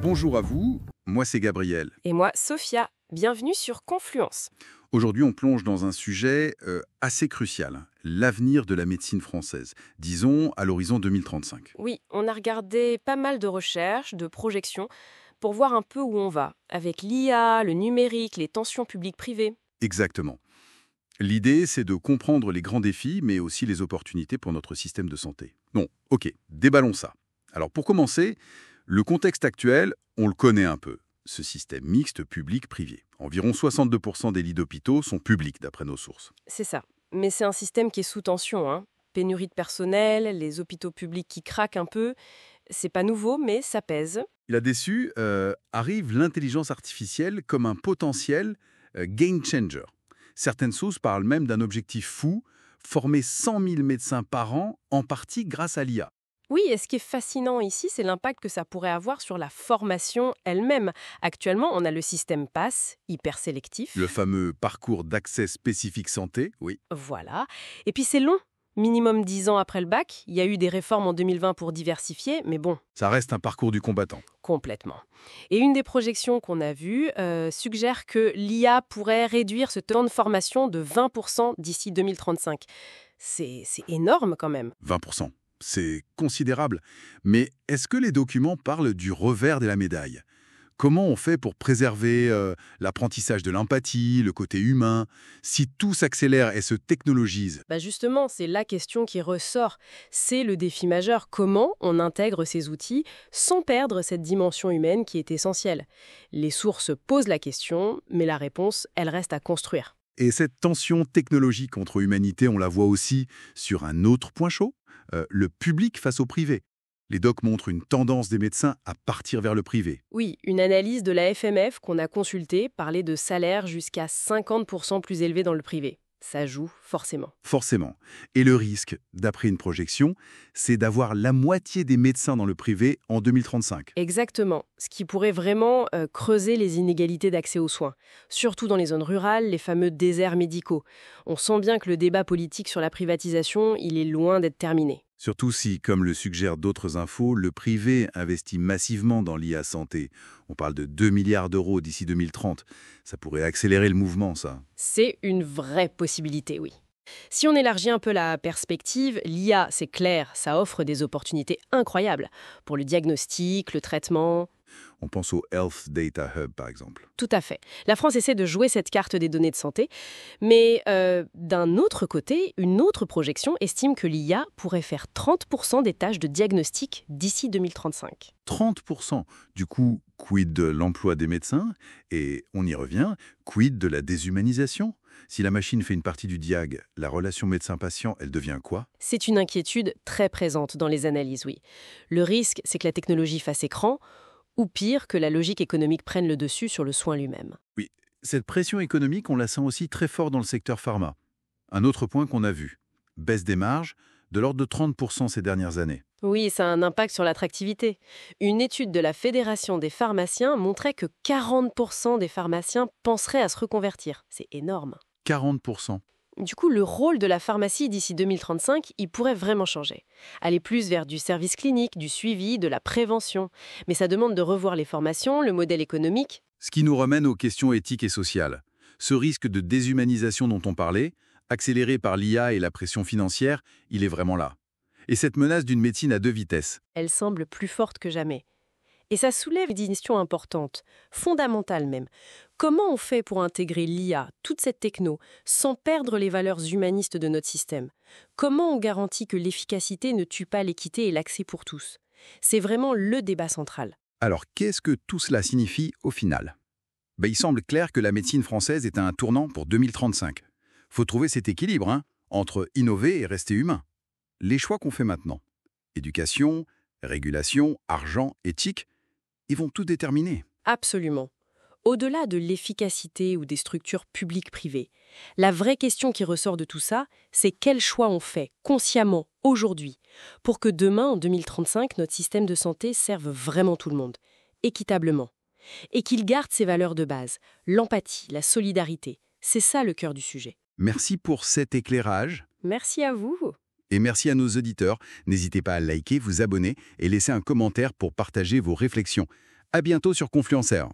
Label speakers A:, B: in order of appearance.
A: Bonjour à vous, moi c'est Gabriel.
B: Et moi, Sophia. Bienvenue sur Confluence.
A: Aujourd'hui, on plonge dans un sujet assez crucial, l'avenir de la médecine française, disons à l'horizon 2035.
B: Oui, on a regardé pas mal de recherches, de projections, pour voir un peu où on va, avec l'IA, le numérique, les tensions publiques-privées.
A: Exactement. L'idée, c'est de comprendre les grands défis, mais aussi les opportunités pour notre système de santé. Bon, ok, déballons ça. Alors pour commencer, le contexte actuel, on le connaît un peu. Ce système mixte public-privé. Environ 62% des lits d'hôpitaux sont publics, d'après nos sources.
B: C'est ça. Mais c'est un système qui est sous tension, hein. Pénurie de personnel, les hôpitaux publics qui craquent un peu. C'est pas nouveau, mais ça pèse.
A: Là-dessus, arrive l'intelligence artificielle comme un potentiel game changer. Certaines sources parlent même d'un objectif fou, former 100 000 médecins par an, en partie grâce à l'IA.
B: Oui, et ce qui est fascinant ici, c'est l'impact que ça pourrait avoir sur la formation elle-même. Actuellement, on a le système PASS, hyper sélectif.
A: Le fameux parcours d'accès spécifique santé, oui.
B: Voilà. Et puis c'est long. Minimum 10 ans après le bac. Il y a eu des réformes en 2020 pour diversifier, mais bon,
A: Ça reste un parcours du combattant.
B: complètement. Et une des projections qu'on a vues suggère que l'IA pourrait réduire ce temps de formation de 20% d'ici 2035. C'est énorme quand même.
A: 20%. C'est considérable. Mais est-ce que les documents parlent du revers de la médaille ? Comment on fait pour préserver l'apprentissage de l'empathie, le côté humain, si tout s'accélère et se technologise ?
B: Justement, c'est la question qui ressort. C'est le défi majeur. Comment on intègre ces outils sans perdre cette dimension humaine qui est essentielle ? Les sources posent la question, mais la réponse, elle reste à construire.
A: Et cette tension technologique entre humanité, on la voit aussi sur un autre point chaud, le public face au privé. Les docs montrent une tendance des médecins à partir vers le privé.
B: Oui, une analyse de la FMF qu'on a consultée parlait de salaires jusqu'à 50% plus élevés dans le privé. Ça joue forcément.
A: Forcément. Et le risque, d'après une projection, c'est d'avoir la moitié des médecins dans le privé en 2035.
B: Exactement, ce qui pourrait vraiment creuser les inégalités d'accès aux soins, surtout dans les zones rurales, les fameux déserts médicaux. On sent bien que le débat politique sur la privatisation, il est loin d'être terminé.
A: Surtout si, comme le suggèrent d'autres infos, le privé investit massivement dans l'IA santé. On parle de 2 milliards d'euros d'ici 2030. Ça pourrait accélérer le mouvement, ça.
B: C'est une vraie possibilité, oui. Si on élargit un peu la perspective, l'IA, c'est clair, ça offre des opportunités incroyables pour le diagnostic, le traitement.
A: On pense au Health Data Hub, par exemple.
B: Tout à fait. La France essaie de jouer cette carte des données de santé, mais d'un autre côté, une autre projection estime que l'IA pourrait faire 30% des tâches de diagnostic d'ici 2035.
A: 30%. Du coup, quid de l'emploi des médecins ? Et on y revient, quid de la déshumanisation ? Si la machine fait une partie du diag, la relation médecin-patient, elle devient quoi ?
B: C'est une inquiétude très présente dans les analyses, oui. Le risque, c'est que la technologie fasse écran, ou pire, que la logique économique prenne le dessus sur le soin lui-même.
A: Oui, cette pression économique, on la sent aussi très fort dans le secteur pharma. Un autre point qu'on a vu, baisse des marges, de l'ordre de 30% ces dernières années.
B: Oui, ça a un impact sur l'attractivité. Une étude de la Fédération des pharmaciens montrait que 40% des pharmaciens penseraient à se reconvertir. C'est énorme.
A: 40%.
B: Du coup, le rôle de la pharmacie d'ici 2035, il pourrait vraiment changer. Aller plus vers du service clinique, du suivi, de la prévention. Mais ça demande de revoir les formations, le modèle économique.
A: Ce qui nous ramène aux questions éthiques et sociales. Ce risque de déshumanisation dont on parlait, accéléré par l'IA et la pression financière, il est vraiment là. Et cette menace d'une médecine à deux vitesses.
B: Elle semble plus forte que jamais. Et ça soulève des questions importantes, fondamentales même. Comment on fait pour intégrer l'IA, toute cette techno, sans perdre les valeurs humanistes de notre système ? Comment on garantit que l'efficacité ne tue pas l'équité et l'accès pour tous ? C'est vraiment le débat central.
A: Alors, qu'est-ce que tout cela signifie au final ? Il semble clair que la médecine française est à un tournant pour 2035. Faut trouver cet équilibre, entre innover et rester humain. Les choix qu'on fait maintenant, éducation, régulation, argent, éthique, ils vont tout déterminer.
B: Absolument. Au-delà de l'efficacité ou des structures publiques-privées, la vraie question qui ressort de tout ça, c'est quel choix on fait, consciemment, aujourd'hui, pour que demain, en 2035, notre système de santé serve vraiment tout le monde, équitablement, et qu'il garde ses valeurs de base, l'empathie, la solidarité, C'est ça le cœur du sujet.
A: Merci pour cet éclairage.
B: Merci à vous.
A: Et merci à nos auditeurs. N'hésitez pas à liker, vous abonner et laisser un commentaire pour partager vos réflexions. À bientôt sur Confluenceur.